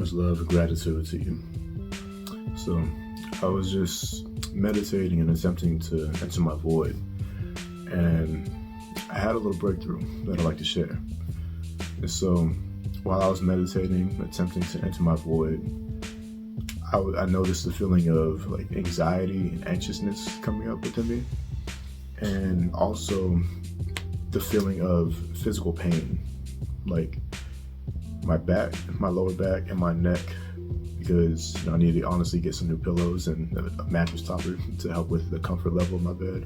Much love and gratitude to you. So, I was just meditating and attempting to enter my void, and I had a little breakthrough that I'd like to share. And so, while I was meditating, attempting to enter my void, I noticed the feeling of like anxiety and anxiousness coming up within me, and also the feeling of physical pain, like my back, my lower back, and my neck, because I need to honestly get some new pillows and a mattress topper to help with the comfort level of my bed.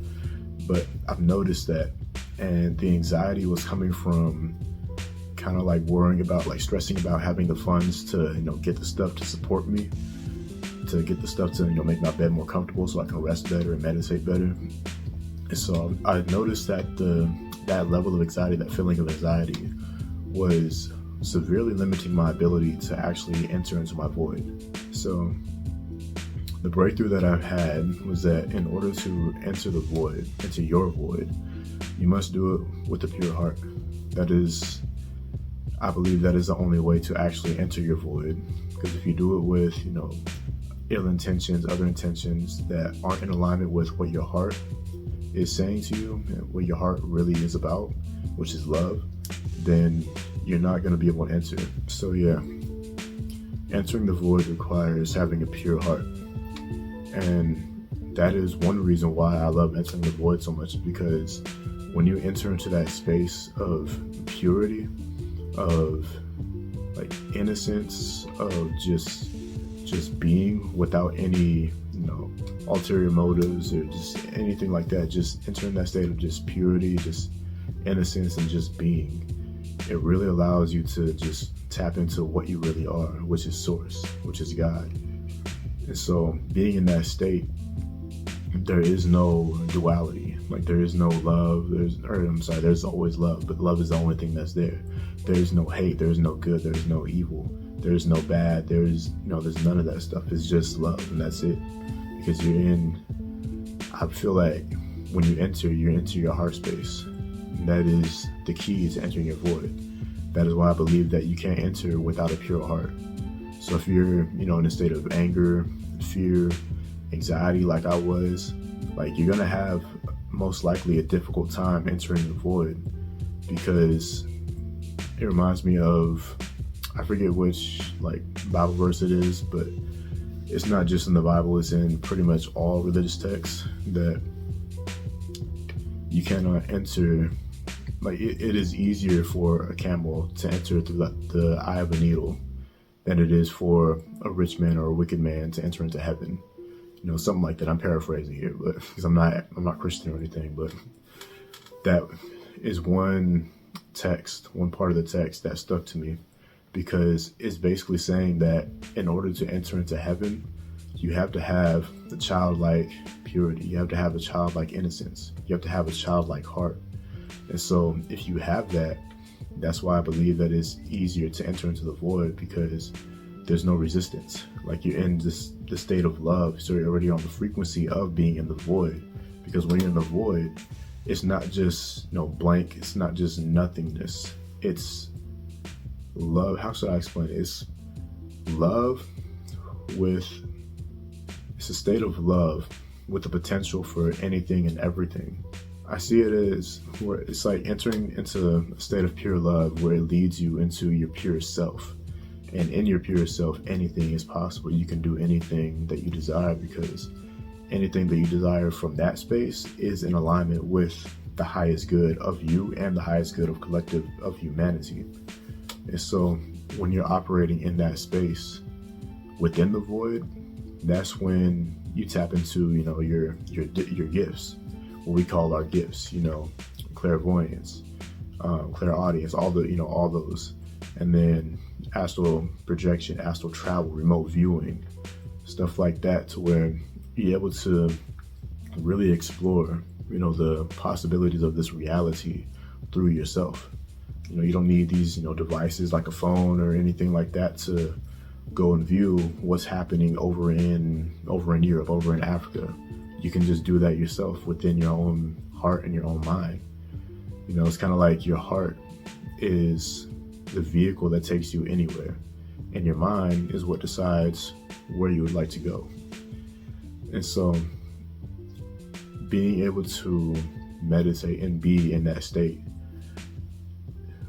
But I've noticed that, and the anxiety was coming from kind of like worrying about, like stressing about having the funds to, get the stuff to support me, to get the stuff to, make my bed more comfortable so I can rest better and meditate better. And so I noticed that that level of anxiety, that feeling of anxiety, was severely limiting my ability to actually enter into my void. So the breakthrough that I've had was that in order to enter the void, into your void, you must do it with a pure heart. That is, I believe that is the only way to actually enter your void. Because if you do it with, ill intentions, other intentions that aren't in alignment with what your heart is saying to you, and what your heart really is about, which is love, then you're not going to be able to enter. So yeah, entering the void requires having a pure heart. And that is one reason why I love entering the void so much, because when you enter into that space of purity, of like innocence, of just being without any, ulterior motives or just anything like that, just entering that state of just purity, just innocence, and just being, it really allows you to just tap into what you really are, which is source, which is God. And so being in that state, there is no duality. Like there is no love. There's always love, but love is the only thing that's there. There is no hate. There is no good. There is no evil. There is no bad. There's none of that stuff. It's just love, and that's it. Because I feel like when you enter, you're into your heart space. And that is the key to entering your void. That is why I believe that you can't enter without a pure heart. So if you're, in a state of anger, fear, anxiety, like I was, like you're gonna have most likely a difficult time entering the void, because it reminds me of, I forget which Bible verse it is, but it's not just in the Bible, it's in pretty much all religious texts, that you cannot enter, it is easier for a camel to enter through the eye of a needle than it is for a rich man or a wicked man to enter into heaven. Something like that. I'm paraphrasing here, but because I'm not Christian or anything, but that is one part of the text that stuck to me, because it's basically saying that in order to enter into heaven, you have to have the childlike purity. You have to have a childlike innocence. You have to have a childlike heart. And so if you have that, that's why I believe that it's easier to enter into the void, because there's no resistance. Like you're in this state of love, so you're already on the frequency of being in the void. Because when you're in the void, it's not just blank, it's not just nothingness. It's love. How should I explain it? It's love it's a state of love with the potential for anything and everything. I see it as where it's like entering into a state of pure love, where it leads you into your pure self. And in your pure self, anything is possible. You can do anything that you desire, because anything that you desire from that space is in alignment with the highest good of you and the highest good of humanity. And so when you're operating in that space within the void, that's when you tap into, your gifts, what we call our gifts, clairvoyance, clairaudience, all those. And then astral projection, astral travel, remote viewing, stuff like that, to where you're able to really explore, the possibilities of this reality through yourself. You don't need these, devices like a phone or anything like that to go and view what's happening over in Europe, over in Africa. You can just do that yourself within your own heart and your own mind. It's kind of like your heart is the vehicle that takes you anywhere. and your mind is what decides where you would like to go. And so being able to meditate and be in that state,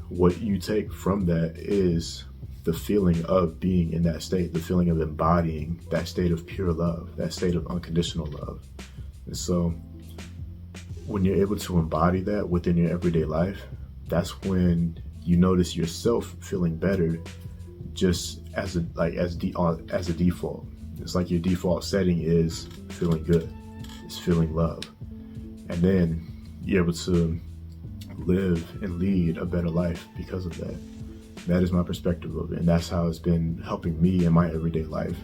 what you take from that is the feeling of being in that state, the feeling of embodying that state of pure love, that state of unconditional love. And so when you're able to embody that within your everyday life, that's when you notice yourself feeling better, just as a default. It's like your default setting is feeling good, it's feeling love. And then you're able to live and lead a better life because of that. That is my perspective of it, and that's how it's been helping me in my everyday life.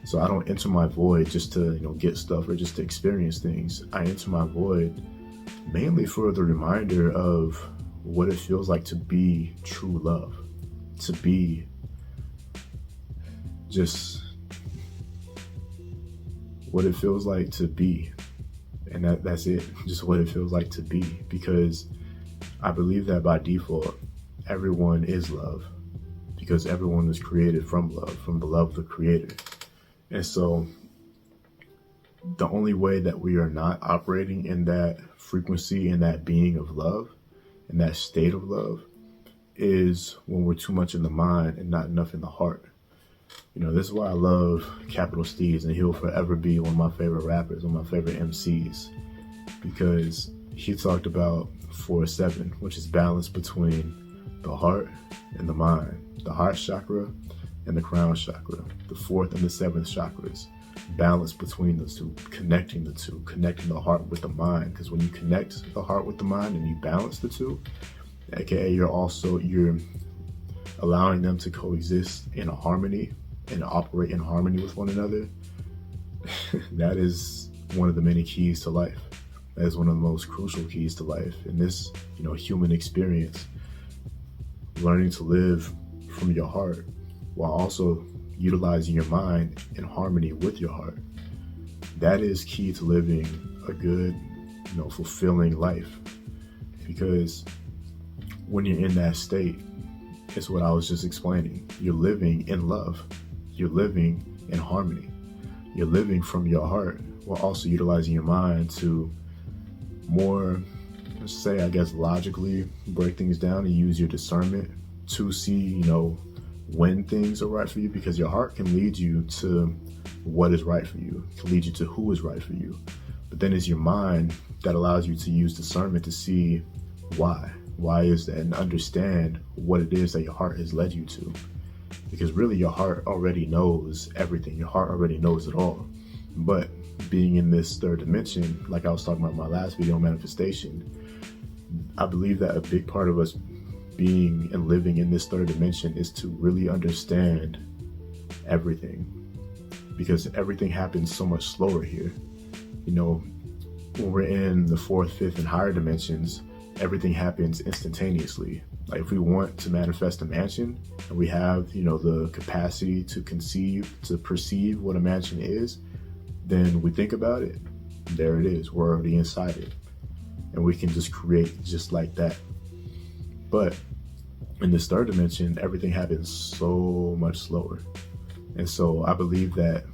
So I don't enter my void just to get stuff or just to experience things. I enter my void mainly for the reminder of what it feels like to be true love, to be just what it feels like to be. And that's it, just what it feels like to be. Because I believe that by default, everyone is love, because everyone was created from love, from the love of the Creator. And so the only way that we are not operating in that frequency and that being of love, in that state of love, is when we're too much in the mind and not enough in the heart. This is why I love Capital Steez, and he'll forever be one of my favorite rappers, one of my favorite MCs, because he talked about 4-7, which is balance between the heart and the mind, the heart chakra and the crown chakra, the 4th and the 7th chakras, balance between those two, connecting the two, connecting the heart with the mind. Because when you connect the heart with the mind and you balance the two, aka you're allowing them to coexist in a harmony and operate in harmony with one another. That is one of the many keys to life. That is one of the most crucial keys to life in this human experience. Learning to live from your heart while also utilizing your mind in harmony with your heart. That is key to living a good, fulfilling life. Because when you're in that state, it's what I was just explaining. You're living in love. You're living in harmony. You're living from your heart while also utilizing your mind to more, let's say, logically break things down and use your discernment to see, when things are right for you, because your heart can lead you to what is right for you, can lead you to who is right for you. But then it's your mind that allows you to use discernment to see why. Why is that? And understand what it is that your heart has led you to. Because really your heart already knows everything. Your heart already knows it all. But being in this third dimension, like I was talking about in my last video on manifestation, I believe that a big part of us being and living in this third dimension is to really understand everything. Because everything happens so much slower here. When we're in the 4th, 5th, and higher dimensions, everything happens instantaneously. Like if we want to manifest a mansion and we have, the capacity to perceive what a mansion is, then we think about it, there it is, we're already inside it. And we can just create just like that. But in this third dimension, everything happens so much slower. And so I believe that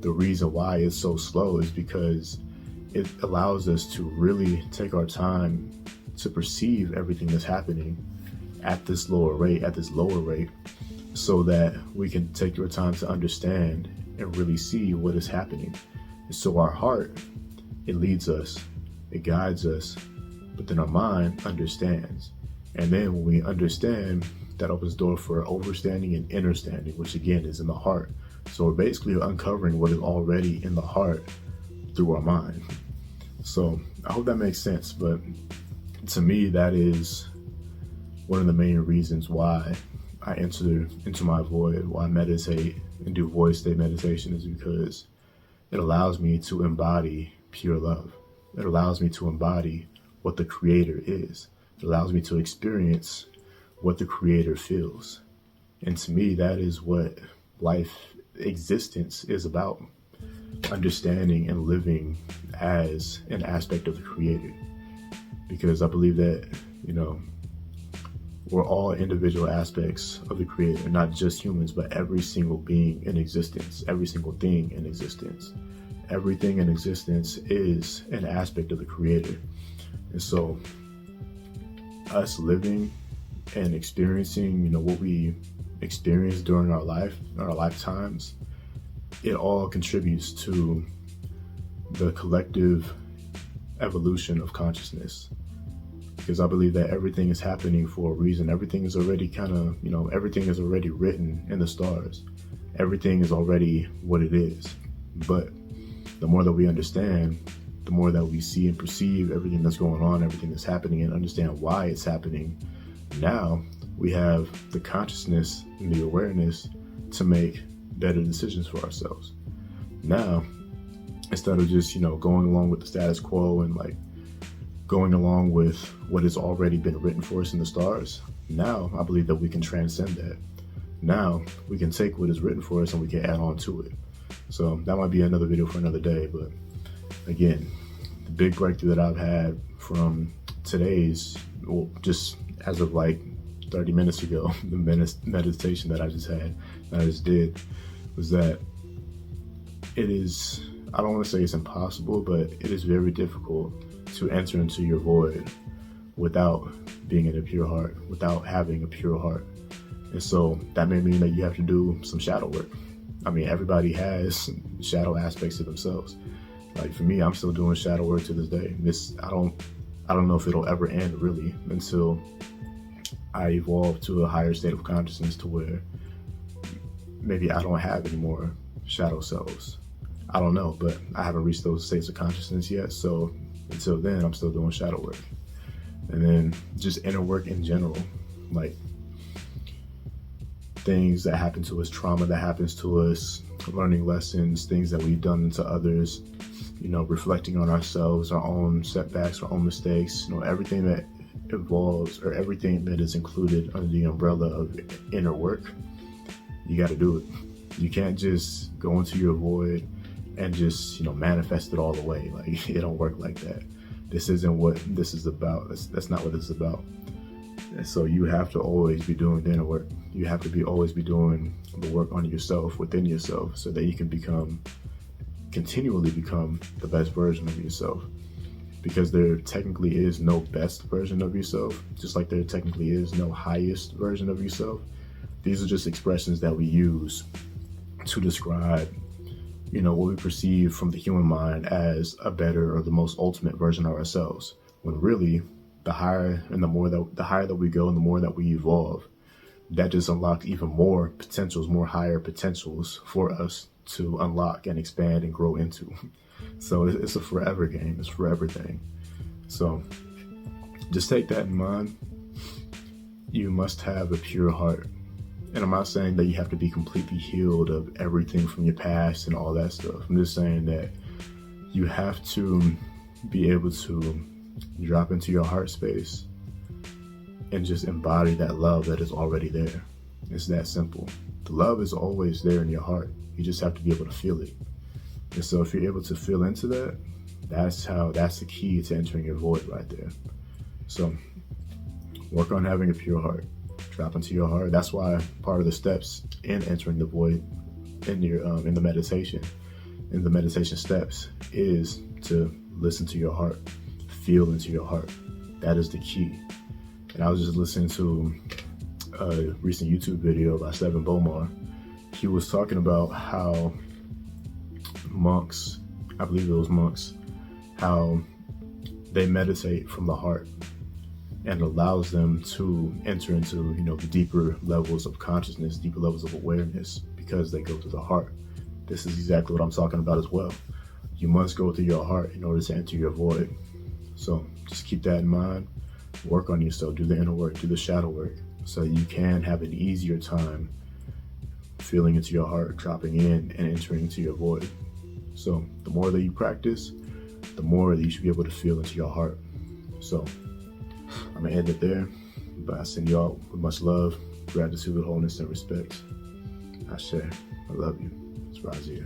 the reason why it's so slow is because it allows us to really take our time to perceive everything that's happening at this lower rate, so that we can take our time to understand and really see what is happening. And so our heart, it leads us, it guides us, but then our mind understands. And then when we understand, that opens the door for overstanding and understanding, which again is in the heart. So we're basically uncovering what is already in the heart through our mind. So I hope that makes sense. But to me, that is one of the main reasons why I enter into my void, why I meditate and do void state meditation, is because it allows me to embody pure love. It allows me to embody what the Creator is. It allows me to experience what the Creator feels. And to me, that is what life existence is about. Understanding and living as an aspect of the Creator. Because I believe that, We're all individual aspects of the Creator, not just humans, but every single being in existence, every single thing in existence. Everything in existence is an aspect of the Creator. And so us living and experiencing, what we experience during our lifetimes, it all contributes to the collective evolution of consciousness. Because I believe that everything is happening for a reason. Everything is already everything is already written in the stars. Everything is already what it is. But the more that we understand, the more that we see and perceive everything that's going on, everything that's happening, and understand why it's happening, now we have the consciousness and the awareness to make better decisions for ourselves. Now, instead of just, going along with the status quo and going along with what has already been written for us in the stars, now I believe that we can transcend that. Now we can take what is written for us and we can add on to it. So that might be another video for another day, but again, the big breakthrough that I've had from today's, just as of 30 minutes ago, the meditation that I just did, was that it is, I don't want to say it's impossible, but it is very difficult to enter into your void without being in a pure heart, without having a pure heart. And so that may mean that you have to do some shadow work. I mean, everybody has shadow aspects to themselves. For me, I'm still doing shadow work to this day. I don't know if it'll ever end really until I evolve to a higher state of consciousness to where maybe I don't have any more shadow selves. I don't know, but I haven't reached those states of consciousness yet. So until then, I'm still doing shadow work. And then just inner work in general, things that happen to us, trauma that happens to us, learning lessons, things that we've done to others, reflecting on ourselves, our own setbacks, our own mistakes, everything that involves, or everything that is included under the umbrella of inner work, you got to do it. You can't just go into your void and just, manifest it all the way. It don't work like that. This isn't what this is about. That's not what this is about. And so you have to always be doing the inner work. You have to always be doing the work on yourself, within yourself, so that you can continually become the best version of yourself. Because there technically is no best version of yourself, just like there technically is no highest version of yourself. These are just expressions that we use to describe, what we perceive from the human mind as a better or the most ultimate version of ourselves. When really, the higher that we go and the more that we evolve, that just unlocks even more potentials, more higher potentials for us to unlock and expand and grow into. So it's a forever game. It's a forever thing. So just take that in mind. You must have a pure heart. And I'm not saying that you have to be completely healed of everything from your past and all that stuff. I'm just saying that you have to be able to drop into your heart space and just embody that love that is already there. It's that simple. The love is always there in your heart. You just have to be able to feel it. And so if you're able to feel into that, that's the key to entering your void right there. So work on having a pure heart. Drop into your heart. That's why part of the steps in entering the void in the meditation steps is to listen to your heart, feel into your heart. That is the key. And I was just listening to a recent YouTube video by Stephen Bomar. He was talking about how monks, I believe it was monks, how they meditate from the heart, and allows them to enter into, the deeper levels of consciousness, deeper levels of awareness, because they go through the heart. This is exactly what I'm talking about as well. You must go through your heart in order to enter your void. So just keep that in mind. Work on yourself, do the inner work, do the shadow work, so you can have an easier time feeling into your heart, dropping in and entering into your void. So the more that you practice, the more that you should be able to feel into your heart. So I'm gonna end it there, but I send y'all with much love, gratitude, wholeness, and respect. I share. I love you. It's Razia.